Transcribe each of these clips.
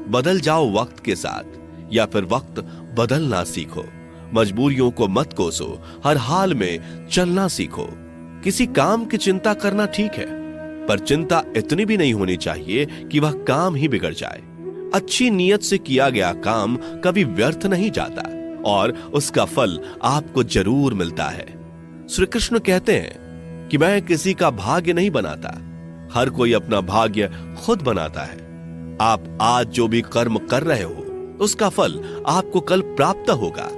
बदल जाओ वक्त के साथ, या फिर वक्त बदलना सीखो। मजबूरियों को मत कोसो, हर हाल में चलना सीखो। किसी काम की चिंता करना ठीक है, पर चिंता इतनी भी नहीं होनी चाहिए कि वह काम ही बिगड़ जाए। अच्छी नीयत से किया गया काम कभी व्यर्थ नहीं जाता और उसका फल आपको जरूर मिलता है। श्री कृष्ण कहते हैं कि मैं किसी का भाग्य नहीं बनाता, हर कोई अपना भाग्य खुद बनाता है। आप आज जो भी कर्म कर रहे हो उसका फल आपको कल प्राप्त होगा,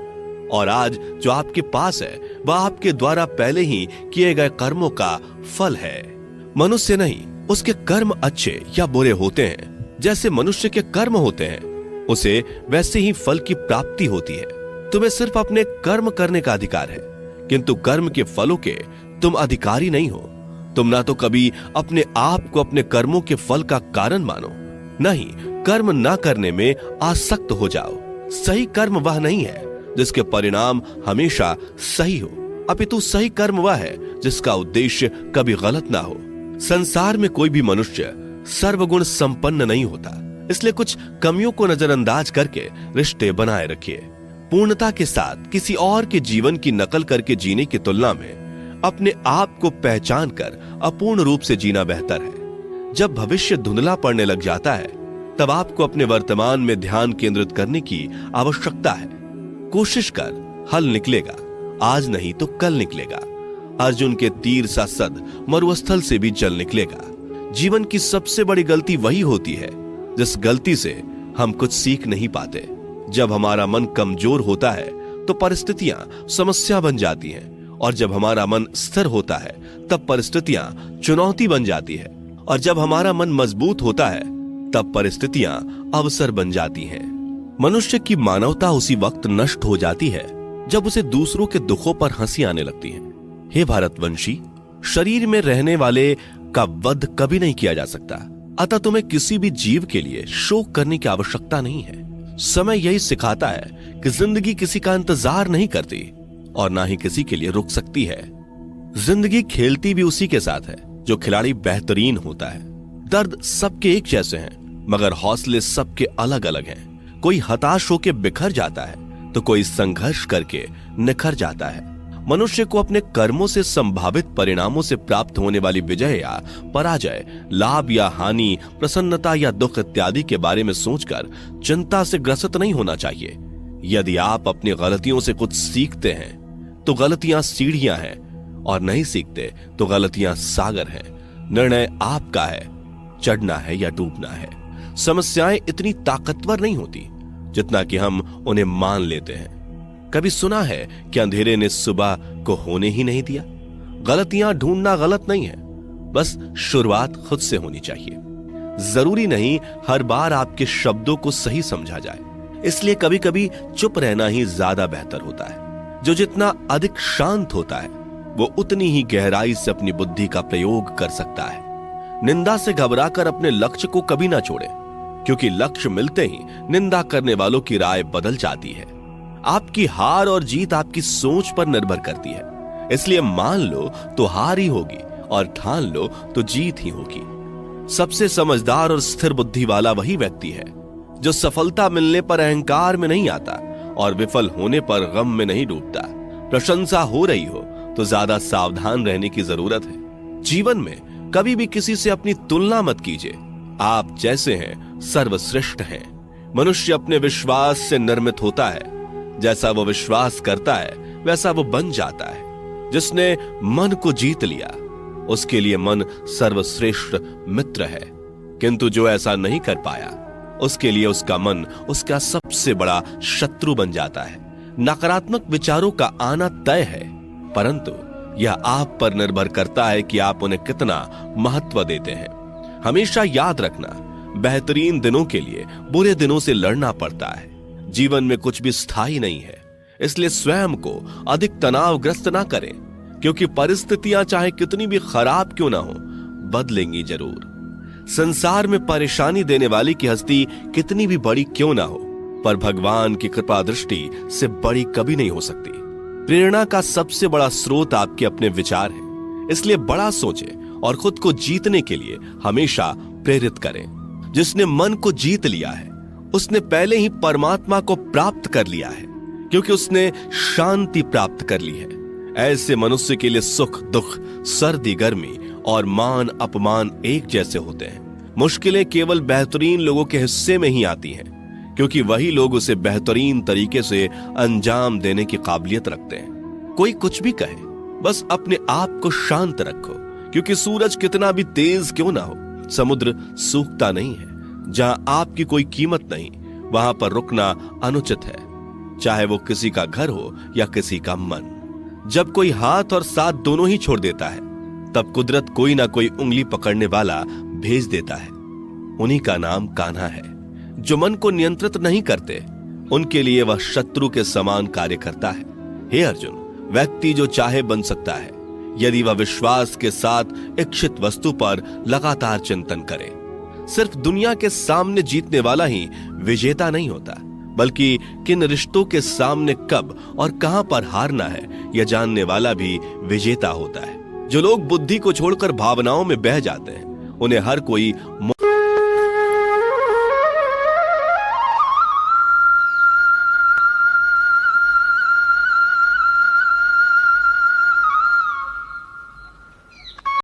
और आज जो आपके पास है वह आपके द्वारा पहले ही किए गए कर्मों का फल है। मनुष्य नहीं, उसके कर्म अच्छे या बुरे होते हैं, जैसे मनुष्य के कर्म होते हैं उसे वैसे ही फल की प्राप्ति होती है। तुम्हें सिर्फ अपने कर्म करने का अधिकार है, किंतु कर्म के फलों के तुम अधिकारी नहीं हो। तुम ना तो कभी अपने आप को अपने कर्मों के फल का कारण मानो, नहीं कर्म ना करने में आसक्त हो जाओ। सही कर्म वह नहीं है जिसके परिणाम हमेशा सही हो, अपितु सही कर्म वह है जिसका उद्देश्य कभी गलत ना हो। संसार में कोई भी मनुष्य सर्वगुण संपन्न नहीं होता, इसलिए कुछ कमियों को नजरअंदाज करके रिश्ते बनाए रखिए। पूर्णता के साथ किसी और के जीवन की नकल करके जीने की तुलना में अपने आप को पहचान कर अपूर्ण रूप से जीना बेहतर है। जब भविष्य धुंधला पड़ने लग जाता है तब आपको अपने वर्तमान में ध्यान केंद्रित करने की आवश्यकता है। कोशिश कर, हल निकलेगा, आज नहीं तो कल निकलेगा। अर्जुन के तीर सा सद मरुस्थल से भी जल निकलेगा। जीवन की सबसे बड़ी गलती वही होती है जिस गलती से हम कुछ सीख नहीं पाते। जब हमारा मन कमजोर होता है तो परिस्थितियां समस्या बन जाती हैं, और जब हमारा मन स्थिर होता है तब परिस्थितियां चुनौती बन जाती है, और जब हमारा मन मजबूत होता है तब परिस्थितियां अवसर बन जाती हैं। मनुष्य की मानवता उसी वक्त नष्ट हो जाती है जब उसे दूसरों के दुखों पर हंसी आने लगती है। हे भारतवंशी, शरीर में रहने वाले का वध कभी नहीं किया जा सकता, अतः तुम्हें किसी भी जीव के लिए शोक करने की आवश्यकता नहीं है। समय यही सिखाता है कि जिंदगी किसी का इंतजार नहीं करती और ना ही किसी के लिए रुक सकती है। जिंदगी खेलती भी उसी के साथ है जो खिलाड़ी बेहतरीन होता है। दर्द सबके एक जैसे हैं, मगर हौसले सबके अलग अलग हैं। कोई हताश होकर बिखर जाता है तो कोई संघर्ष करके निखर जाता है। मनुष्य को अपने कर्मों से संभावित परिणामों से प्राप्त होने वाली विजय या पराजय, लाभ या हानि, प्रसन्नता या दुख इत्यादि के बारे में सोचकर चिंता से ग्रसित नहीं होना चाहिए। यदि आप अपनी गलतियों से कुछ सीखते हैं तो गलतियां सीढ़ियां हैं, और नहीं सीखते तो गलतियां सागर हैं। निर्णय आपका है, चढ़ना है या डूबना है। समस्याएं इतनी ताकतवर नहीं होती जितना कि हम उन्हें मान लेते हैं। कभी सुना है कि अंधेरे ने सुबह को होने ही नहीं दिया? गलतियां ढूंढना गलत नहीं है, बस शुरुआत खुद से होनी चाहिए। जरूरी नहीं हर बार आपके शब्दों को सही समझा जाए, इसलिए कभी कभी चुप रहना ही ज्यादा बेहतर होता है। जो जितना अधिक शांत होता है वो उतनी ही गहराई से अपनी बुद्धि का प्रयोग कर सकता है। निंदा से घबराकर अपने लक्ष्य को कभी ना छोड़े, क्योंकि लक्ष्य मिलते ही निंदा करने वालों की राय बदल जाती है। आपकी हार और जीत आपकी सोच पर निर्भर करती है, इसलिए मान लो तो हार ही होगी और ठान लो तो जीत ही होगी। सबसे समझदार और स्थिर बुद्धि वाला वही व्यक्ति है जो सफलता मिलने पर अहंकार में नहीं आता और विफल होने पर गम में नहीं डूबता। प्रशंसा हो रही हो तो ज्यादा सावधान रहने की जरूरत है। जीवन में कभी भी किसी से अपनी तुलना मत कीजिए। आप जैसे हैं सर्वश्रेष्ठ हैं। मनुष्य अपने विश्वास से निर्मित होता है। जैसा वो विश्वास करता है वैसा वो बन जाता है। जिसने मन को जीत लिया उसके लिए मन सर्वश्रेष्ठ मित्र है, किंतु जो ऐसा नहीं कर पाया उसके लिए उसका मन उसका सबसे बड़ा शत्रु बन जाता है। नकारात्मक विचारों का आना तय है, परंतु यह आप पर निर्भर करता है कि आप उन्हें कितना महत्व देते हैं। हमेशा याद रखना, बेहतरीन दिनों के लिए बुरे दिनों से लड़ना पड़ता है। जीवन में कुछ भी स्थायी नहीं है, इसलिए स्वयं को अधिक तनावग्रस्त ना करें, क्योंकि परिस्थितियां चाहे कितनी भी खराब क्यों ना हो, बदलेंगी जरूर। संसार में परेशानी देने वाली की हस्ती कितनी भी बड़ी क्यों ना हो, पर भगवान की कृपा दृष्टि से बड़ी कभी नहीं हो सकती। प्रेरणा का सबसे बड़ा स्रोत आपके अपने विचार है, इसलिए बड़ा सोचें और खुद को जीतने के लिए हमेशा प्रेरित करें। जिसने मन को जीत लिया है उसने पहले ही परमात्मा को प्राप्त कर लिया है, क्योंकि उसने शांति प्राप्त कर ली है। ऐसे मनुष्य के लिए सुख दुख, सर्दी गर्मी और मान अपमान एक जैसे होते हैं। मुश्किलें केवल बेहतरीन लोगों के हिस्से में ही आती हैं, क्योंकि वही लोग उसे बेहतरीन तरीके से अंजाम देने की काबिलियत रखते हैं। कोई कुछ भी कहे, बस अपने आप को शांत रखो, क्योंकि सूरज कितना भी तेज क्यों ना हो, समुद्र सूखता नहीं है। जहां आपकी कोई कीमत नहीं, वहां पर रुकना अनुचित है, चाहे वो किसी का घर हो या किसी का मन। जब कोई हाथ और साथ दोनों ही छोड़ देता है, तब कुदरत कोई ना कोई उंगली पकड़ने वाला भेज देता है। उन्हीं का नाम कान्हा है। जो मन को नियंत्रित नहीं करते, उनके लिए वह शत्रु के समान कार्य करता है। हे अर्जुन, व्यक्ति जो चाहे बन सकता है, यदि वह विश्वास के साथ इच्छित वस्तु पर लगातार चिंतन करे। सिर्फ दुनिया के सामने जीतने वाला ही विजेता नहीं होता, बल्कि किन रिश्तों के सामने कब और कहां पर हारना है, यह जानने वाला भी विजेता होता है। जो लोग बुद्धि को छोड़कर भावनाओं में बह जाते हैं, उन्हें हर कोई